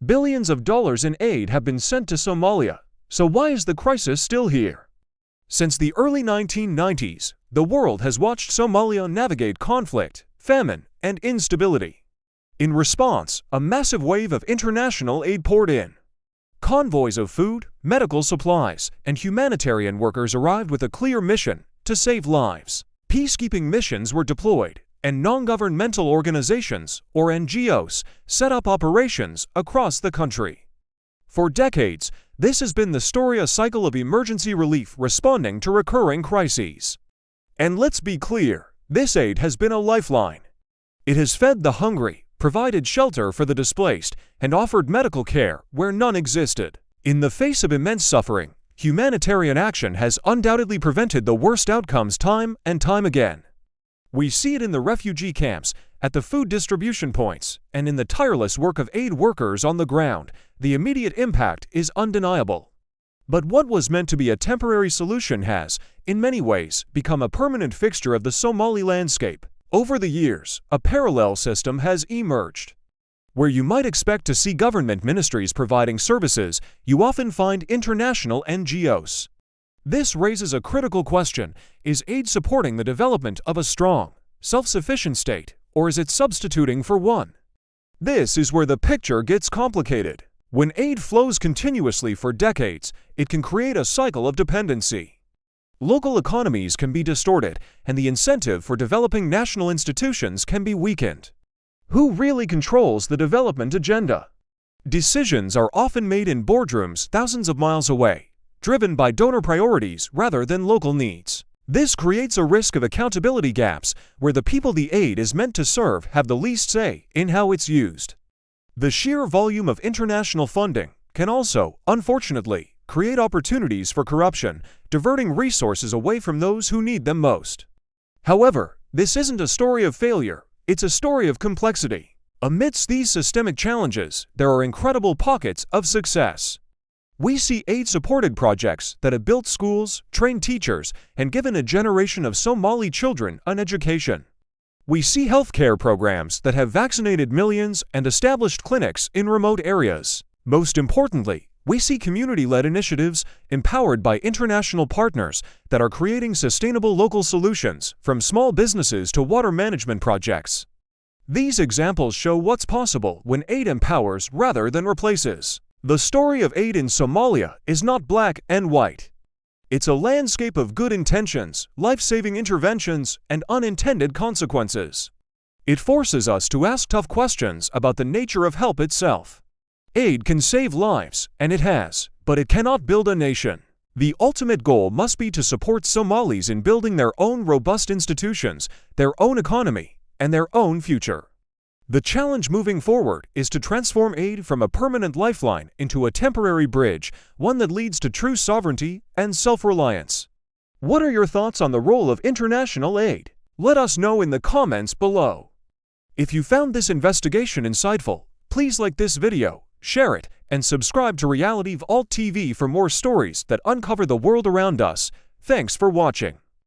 Billions of dollars in aid have been sent to Somalia, so why is the crisis still here? Since the early 1990s, the world has watched Somalia navigate conflict, famine, and instability. In response, a massive wave of international aid poured in. Convoys of food, medical supplies, and humanitarian workers arrived with a clear mission: to save lives. Peacekeeping missions were deployed, and non-governmental organizations, or NGOs, set up operations across the country. For decades, this has been the story: a cycle of emergency relief responding to recurring crises. And let's be clear, this aid has been a lifeline. It has fed the hungry, provided shelter for the displaced, and offered medical care where none existed. In the face of immense suffering, humanitarian action has undoubtedly prevented the worst outcomes time and time again. We see it in the refugee camps, at the food distribution points, and in the tireless work of aid workers on the ground. The immediate impact is undeniable. But what was meant to be a temporary solution has, in many ways, become a permanent fixture of the Somali landscape. Over the years, a parallel system has emerged. Where you might expect to see government ministries providing services, you often find international NGOs. This raises a critical question: is aid supporting the development of a strong, self-sufficient state, or is it substituting for one? This is where the picture gets complicated. When aid flows continuously for decades, it can create a cycle of dependency. Local economies can be distorted, and the incentive for developing national institutions can be weakened. Who really controls the development agenda? Decisions are often made in boardrooms thousands of miles away, driven by donor priorities rather than local needs. This creates a risk of accountability gaps, where the people the aid is meant to serve have the least say in how it's used. The sheer volume of international funding can also, unfortunately, create opportunities for corruption, diverting resources away from those who need them most. However, this isn't a story of failure, it's a story of complexity. Amidst these systemic challenges, there are incredible pockets of success. We see aid-supported projects that have built schools, trained teachers, and given a generation of Somali children an education. We see healthcare programs that have vaccinated millions and established clinics in remote areas. Most importantly, we see community-led initiatives empowered by international partners that are creating sustainable local solutions, from small businesses to water management projects. These examples show what's possible when aid empowers rather than replaces. The story of aid in Somalia is not black and white. It's a landscape of good intentions, life-saving interventions, and unintended consequences. It forces us to ask tough questions about the nature of help itself. Aid can save lives, and it has, but it cannot build a nation. The ultimate goal must be to support Somalis in building their own robust institutions, their own economy, and their own future. The challenge moving forward is to transform aid from a permanent lifeline into a temporary bridge, one that leads to true sovereignty and self-reliance. What are your thoughts on the role of international aid? Let us know in the comments below. If you found this investigation insightful, please like this video, share it, and subscribe to Reality Vault TV for more stories that uncover the world around us. Thanks for watching.